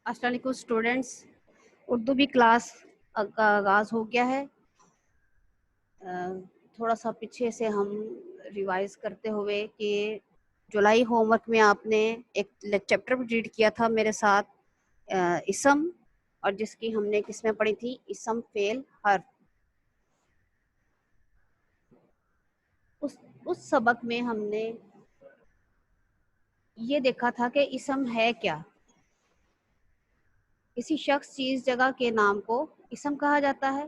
अस्सलाम वालेकुम स्टूडेंट्स। उर्दू भी क्लास का आगाज़ हो गया है। थोड़ा सा पीछे से हम रिवाइज करते हुए कि जुलाई होमवर्क में आपने एक चैप्टर रीड किया था मेरे साथ, इसम, और जिसकी हमने किसमें पढ़ी थी, इसम फेल हर्फ। उस सबक में हमने ये देखा था कि इसम है क्या। किसी शख्स, चीज़, जगह के नाम को इसम कहा जाता है।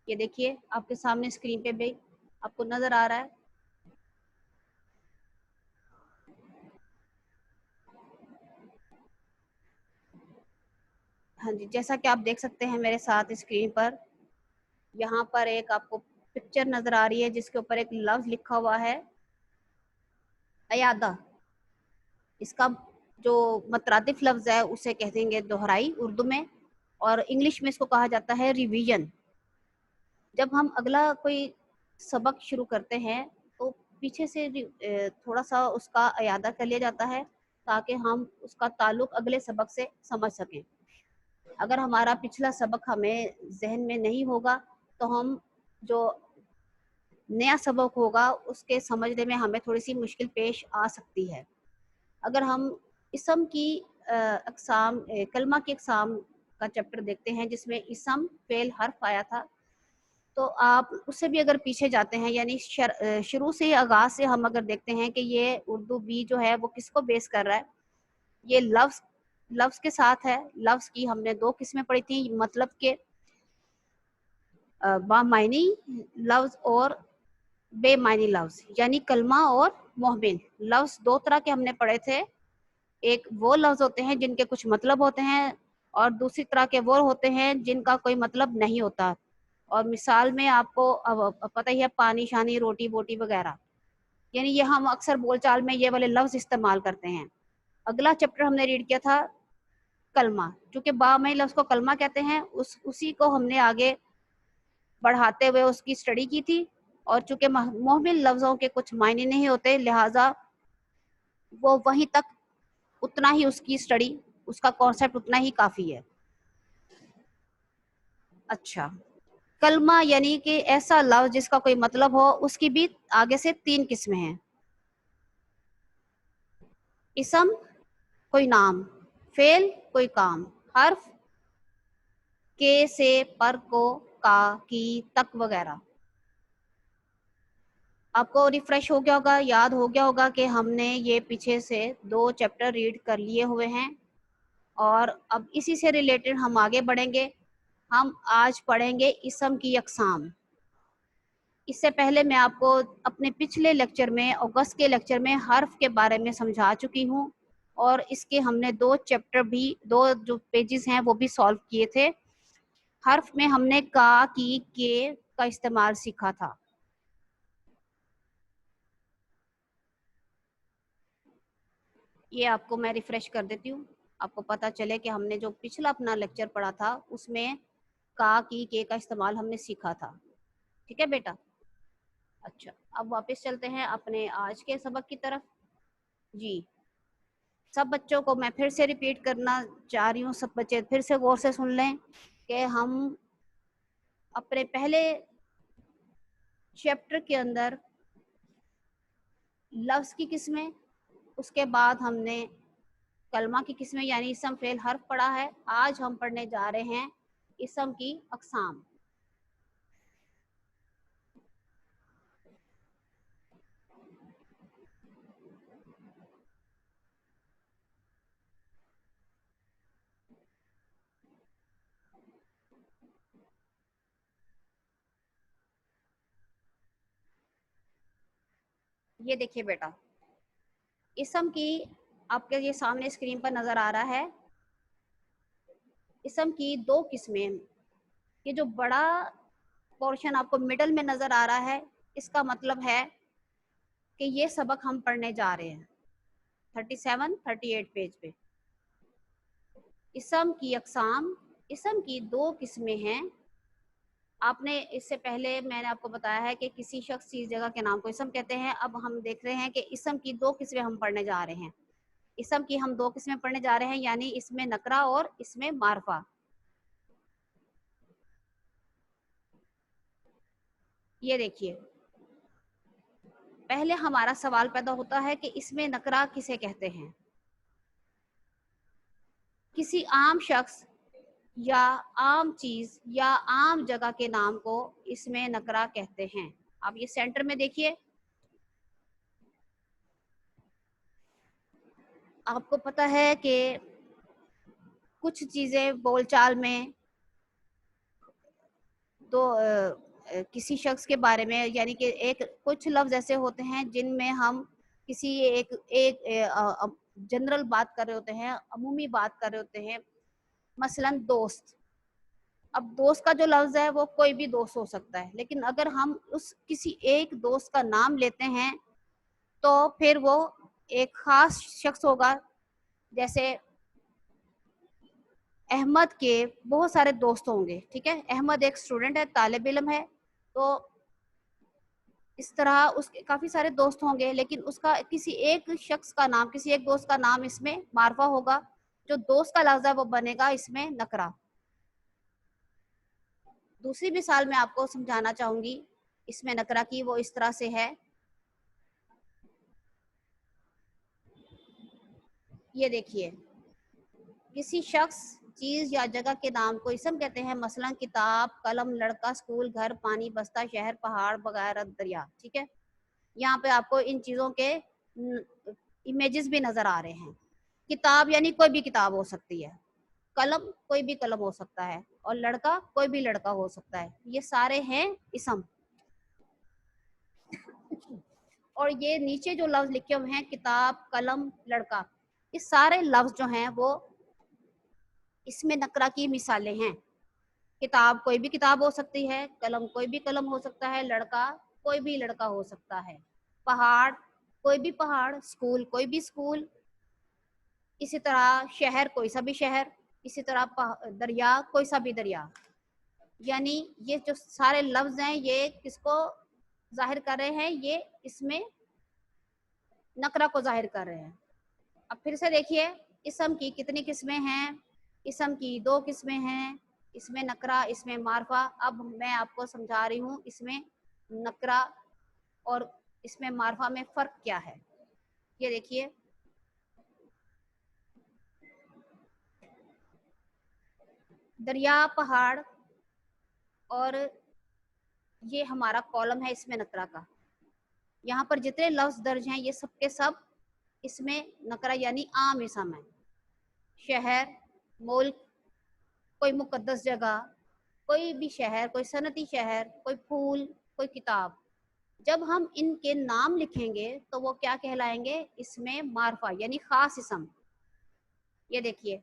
ये देखिए आपके सामने स्क्रीन पे भी आपको नजर आ रहा है। हाँ जी, जैसा कि आप देख सकते हैं मेरे साथ स्क्रीन पर, यहाँ पर एक आपको पिक्चर नजर आ रही है जिसके ऊपर एक लफ्ज लिखा हुआ है, अयादा। इसका जो मतरादिफ लफ्ज है उसे कह देंगे दोहराई उर्दू में, और इंग्लिश में इसको कहा जाता है रिवीजन। जब हम अगला कोई सबक शुरू करते हैं तो पीछे से थोड़ा सा उसका अयादा कर लिया जाता है ताकि हम उसका ताल्लुक अगले सबक से समझ सकें। अगर हमारा पिछला सबक हमें जहन में नहीं होगा तो हम जो नया सबक होगा उसके समझने में हमें थोड़ी सी मुश्किल पेश आ सकती है। अगर हम इसम की अक़साम, कलमा की अक़साम का चैप्टर देखते हैं जिसमें इसम फेल हर्फ आया था, तो आप उससे भी अगर पीछे जाते हैं, यानी शुरू से आगाज से हम अगर देखते हैं कि ये उर्दू बी जो है वो किसको बेस कर रहा है, ये लफ्ज के साथ है। लफ्ज की हमने दो किस्में पढ़ी थी, मतलब के बामायनी लफ्ज और बेमायनी लफ्ज, यानी कलमा और मोहमिल लफ्ज। दो तरह के हमने पढ़े थे। एक वो लफ्ज होते हैं जिनके कुछ मतलब होते हैं, और दूसरी तरह के वो होते हैं जिनका कोई मतलब नहीं होता। और मिसाल में आपको अब पता ही है, पानी, शानी, रोटी, बोटी वगैरह, यानी ये हम अक्सर बोलचाल में ये वाले लफ्ज इस्तेमाल करते हैं। अगला चैप्टर हमने रीड किया था कलमा, चूंकि बामायनी लफ्ज को कलमा कहते हैं, उसी को हमने आगे बढ़ाते हुए उसकी स्टडी की थी। और चूंकि मोहमिल लफ्जों के कुछ मायने नहीं होते, लिहाजा वो वहीं तक उतना ही उसकी स्टडी, उसका कॉन्सेप्ट उतना ही काफी है। अच्छा, कलमा यानी कि ऐसा लफ्ज जिसका कोई मतलब हो, उसकी भी आगे से तीन किस्में हैं। इसम कोई नाम, फेल कोई काम, हर्फ के से पर को का की तक वगैरह। आपको रिफ्रेश हो गया होगा, याद हो गया होगा कि हमने ये पीछे से दो चैप्टर रीड कर लिए हुए हैं, और अब इसी से रिलेटेड हम आगे बढ़ेंगे। हम आज पढ़ेंगे इसम की अक़साम। इससे पहले मैं आपको अपने पिछले लेक्चर में, अगस्त के लेक्चर में, हर्फ के बारे में समझा चुकी हूँ, और इसके हमने दो चैप्टर भी, दो जो पेजेस हैं वो भी सॉल्व किए थे। हर्फ में हमने का, की, के का इस्तेमाल सीखा था। ये आपको मैं रिफ्रेश कर देती हूँ, आपको पता चले कि हमने जो पिछला अपना लेक्चर पढ़ा था उसमें का, की, के का इस्तेमाल हमने सीखा था। ठीक है बेटा? अच्छा, अब वापस चलते हैं अपने आज के सबक की तरफ। जी, सब बच्चों को मैं फिर से रिपीट करना चाह रही हूँ, सब बच्चे फिर से गौर से सुन लें कि हम अपने पहले चैप्टर के अंदर लफ्ज़ की किस्में, उसके बाद हमने कलमा की किस्में यानी इसम फेल हर्फ पढ़ा है। आज हम पढ़ने जा रहे हैं इसम की अक़साम। ये देखिए बेटा, इसम की आपके ये सामने स्क्रीन पर नजर आ रहा है, इसम की दो किस्में। ये जो बड़ा पोर्शन आपको मिडल में नजर आ रहा है, इसका मतलब है कि ये सबक हम पढ़ने जा रहे हैं 37, 38 पेज पे। इसम की अक़साम, इसम की दो किस्में हैं। आपने इससे पहले मैंने आपको बताया है कि किसी शख्स, चीज़, जगह के नाम को इसम कहते हैं। अब हम देख रहे हैं कि इसम की दो किस्में हम पढ़ने जा रहे हैं। इसम की हम 2 किस्में पढ़ने जा रहे हैं, यानी इसमें नकरा और इसमें मारफा। ये देखिए, पहले हमारा सवाल पैदा होता है कि इसमें नकरा किसे कहते हैं। किसी आम शख्स या आम चीज या आम जगह के नाम को इसमें नकरा कहते हैं। आप ये सेंटर में देखिए, आपको पता है कि कुछ चीजें बोलचाल में तो किसी शख्स के बारे में, यानी कि एक कुछ लफ्ज ऐसे होते हैं जिनमें हम किसी एक जनरल बात कर रहे होते हैं, अमूमी बात कर रहे होते हैं। मसलन दोस्त, अब दोस्त का जो लफ्ज है वो कोई भी दोस्त हो सकता है, लेकिन अगर हम उस किसी एक दोस्त का नाम लेते हैं तो फिर वो एक खास शख्स होगा। जैसे अहमद के बहुत सारे दोस्त होंगे, ठीक है, अहमद एक स्टूडेंट है, तालिब इल्म है, तो इस तरह उसके काफी सारे दोस्त होंगे, लेकिन उसका किसी एक शख्स का नाम, किसी एक दोस्त का नाम इसमें मारफा होगा। जो दोस्त का लफ्ज है वो बनेगा इसमें नकरा। दूसरी मिसाल मैं आपको समझाना चाहूंगी इसमें नकरा की, वो इस तरह से है। ये देखिए, किसी शख्स, चीज या जगह के नाम को इसम कहते हैं, मसलन किताब, कलम, लड़का, स्कूल, घर, पानी, बस्ता, शहर, पहाड़, बगैर, दरिया। ठीक है, यहाँ पे आपको इन चीजों के इमेजेस भी नजर आ रहे हैं। किताब यानी कोई भी किताब हो सकती है, कलम कोई भी कलम हो सकता है, और लड़का कोई भी लड़का हो सकता है। ये सारे हैं इसम। और ये नीचे जो लफ्ज लिखे हुए हैं, किताब, कलम, लड़का, ये सारे लफ्ज जो हैं वो इसमें नकरा की मिसालें हैं। किताब कोई भी किताब हो सकती है, कलम कोई भी कलम हो सकता है, लड़का कोई भी लड़का हो सकता है, पहाड़ कोई भी पहाड़, स्कूल कोई भी स्कूल, इसी तरह शहर कोई सा भी शहर, इसी तरह दरिया कोई सा भी दरिया। यानी ये जो सारे लफ्ज हैं ये किसको जाहिर कर रहे हैं, ये इसमें नकरा को जाहिर कर रहे हैं। अब फिर से देखिए, इसम की कितनी किस्में हैं। इसम की 2 किस्में हैं, इसमें नकरा, इसमें मारफा। अब मैं आपको समझा रही हूँ इसमें नकरा और इसमें मारफा में फर्क क्या है। ये देखिए, दरिया, पहाड़, और ये हमारा कॉलम है इसमें नकरा का। यहाँ पर जितने लफ्ज दर्ज हैं ये सब के सब इसमें नकरा यानी आम इसम है। शहर, मुल्क, कोई मुकद्दस जगह, कोई भी शहर, कोई सनती शहर, कोई फूल, कोई किताब, जब हम इनके नाम लिखेंगे तो वो क्या कहलाएंगे, इसमें मारफा यानी खास इसम। ये देखिए,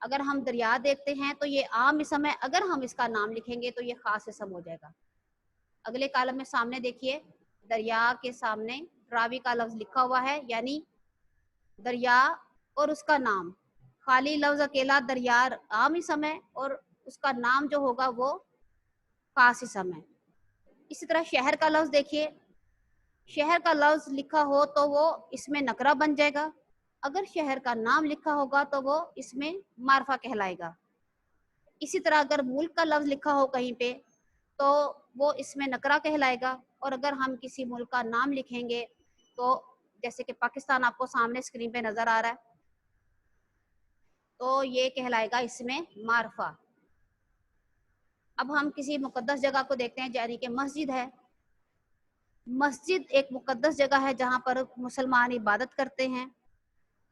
अगर हम दरिया देखते हैं तो ये आम इसम है, अगर हम इसका नाम लिखेंगे तो ये खास इसम हो जाएगा। अगले कॉलम में सामने देखिए, दरिया के सामने रावी का लफ्ज लिखा हुआ है, यानी दरिया और उसका नाम, खाली लफ्ज अकेला दरिया आम इसम है और उसका नाम जो होगा वो खास इसम है। इसी तरह शहर का लफ्ज देखिए, शहर का लफ्ज लिखा हो तो वो इसमें नकरा बन जाएगा, अगर शहर का नाम लिखा होगा तो वो इसमें मारफा कहलाएगा। इसी तरह अगर मुल्क का लफ्ज लिखा हो कहीं पे तो वो इसमें नकरा कहलाएगा, और अगर हम किसी मुल्क का नाम लिखेंगे तो जैसे कि पाकिस्तान आपको सामने स्क्रीन पे नजर आ रहा है, तो ये कहलाएगा इसमें मारफा। अब हम किसी मुकद्दस जगह को देखते हैं, यानी कि मस्जिद है। मस्जिद एक मुकद्दस जगह है जहाँ पर मुसलमान इबादत करते हैं।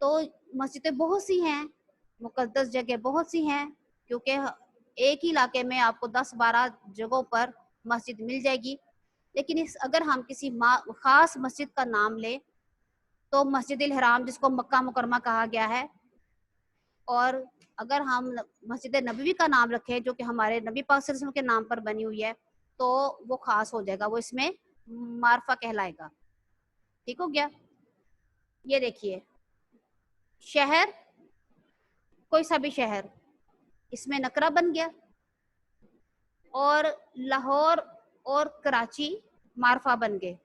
तो मस्जिदें बहुत सी हैं, मुकद्दस जगह बहुत सी हैं, क्योंकि एक ही इलाके में आपको 10-12 जगहों पर मस्जिद मिल जाएगी। लेकिन अगर हम किसी खास मस्जिद का नाम लें तो मस्जिद हराम, जिसको मक्का मुकरमा कहा गया है, और अगर हम मस्जिद नबवी का नाम रखें जो कि हमारे नबी पाक सल्लल्लाहु अलैहि वसल्लम के नाम पर बनी हुई है, तो वो खास हो जाएगा, वो इसमें मारफा कहलाएगा। ठीक हो गया। ये देखिए, शहर कोई सा भी शहर, इसमें नकरा बन गया, और लाहौर और कराची मारफा बन गए।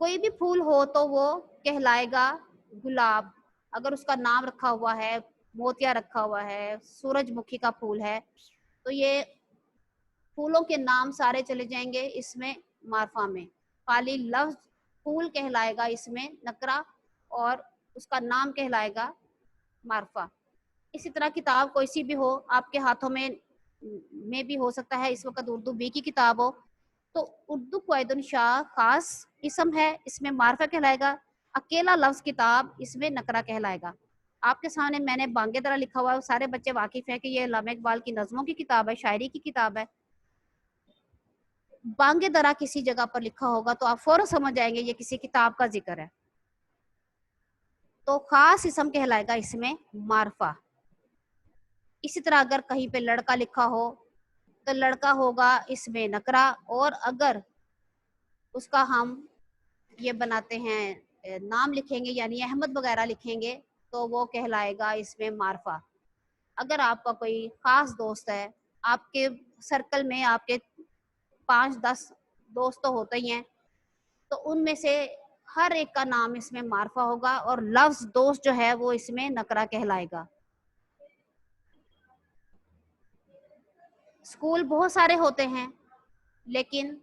कोई भी फूल हो तो वो कहलाएगा गुलाब, अगर उसका नाम रखा हुआ है, मोतिया रखा हुआ है, सूरजमुखी का फूल है, तो ये फूलों के नाम सारे चले जाएंगे इसमें मार्फा में। खाली लफ्ज फूल कहलाएगा इसमें नकरा, और उसका नाम कहलाएगा मार्फा। इसी तरह किताब कोई सी भी हो आपके हाथों में भी हो सकता है इस वक्त उर्दू बी की किताब हो, तो उर्दू क़वाइदुन शाह खास इसम है, इसमें मार्फा कहलाएगा। अकेला लफ्ज किताब इसमें नकरा कहलाएगा। आपके सामने मैंने बांगे दरा लिखा हुआ है, सारे बच्चे वाकिफ है कि ये अल्लामा इकबाल की नज़मों की किताब है, शायरी की किताब है। बांगे दरा किसी जगह पर लिखा होगा तो आप फौरन समझ जाएंगे ये किसी किताब का जिक्र है, तो खास इसम कहलाएगा इसमें मार्फा। इसी तरह अगर कहीं पे लड़का लिखा हो तो लड़का होगा इसमें नकरा, और अगर उसका हम ये बनाते हैं नाम लिखेंगे यानी अहमद वगैरह लिखेंगे तो वो कहलाएगा इसमें मार्फा। अगर आपका कोई खास दोस्त है, आपके सर्कल में आपके 5-10 दोस्त तो होते ही हैं, तो उनमें से हर एक का नाम इसमें मार्फा होगा और लफ्ज दोस्त जो है वो इसमें नकरा कहलाएगा। स्कूल बहुत सारे होते हैं, लेकिन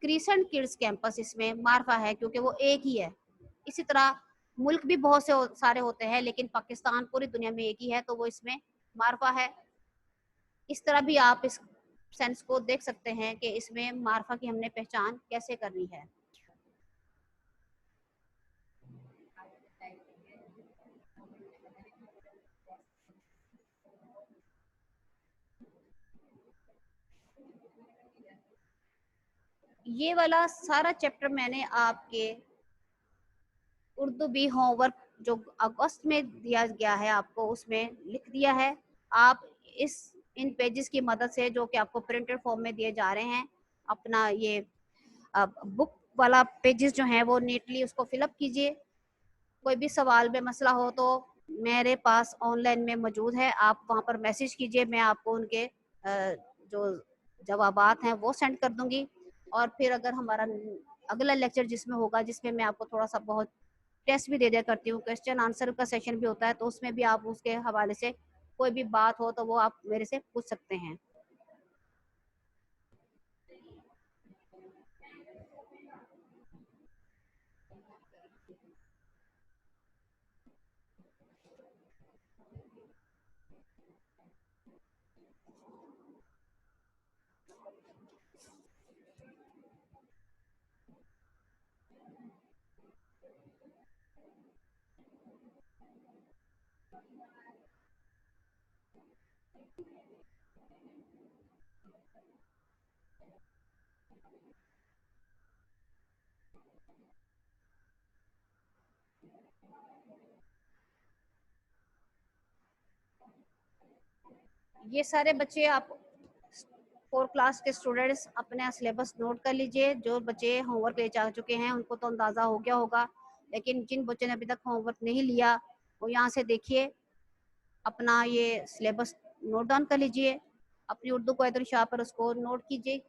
क्रिसेंट किड्स कैंपस इसमें मार्फा है क्योंकि वो एक ही है। इसी तरह मुल्क भी बहुत से सारे होते हैं, लेकिन पाकिस्तान पूरी दुनिया में एक ही है, तो वो इसमें मार्फा है। इस तरह भी आप इस सेंस को देख सकते हैं कि इसमें मार्फा की हमने पहचान कैसे करनी है। ये वाला सारा चैप्टर मैंने आपके उर्दू भी होमवर्क जो अगस्त में दिया गया है आपको उसमें लिख दिया है। आप इस इन पेजेस की मदद से जो कि आपको प्रिंटेड फॉर्म में दिए जा रहे हैं, अपना ये बुक वाला पेजेस जो हैं वो नीटली उसको फिलअप कीजिए। कोई भी सवाल में मसला हो तो मेरे पास ऑनलाइन में मौजूद है, आप वहाँ पर मैसेज कीजिए, मैं आपको उनके जो जवाबात हैं वो सेंड कर दूंगी। और फिर अगर हमारा अगला लेक्चर जिसमें होगा, जिसमें मैं आपको थोड़ा सा बहुत टेस्ट भी दे दिया करती हूँ, क्वेश्चन आंसर का सेशन भी होता है, तो उसमें भी आप उसके हवाले से कोई भी बात हो तो वो आप मेरे से पूछ सकते हैं। ये सारे बच्चे आप 4 क्लास के स्टूडेंट्स अपना सिलेबस नोट कर लीजिए। जो बच्चे होमवर्क ले जा चुके हैं उनको तो अंदाज़ा हो गया होगा, लेकिन जिन बच्चों ने अभी तक होमवर्क नहीं लिया वो यहाँ से देखिए, अपना ये सिलेबस नोट डाउन कर लीजिए, अपनी उर्दू क़वाइदुल शाह पर उसको नोट कीजिए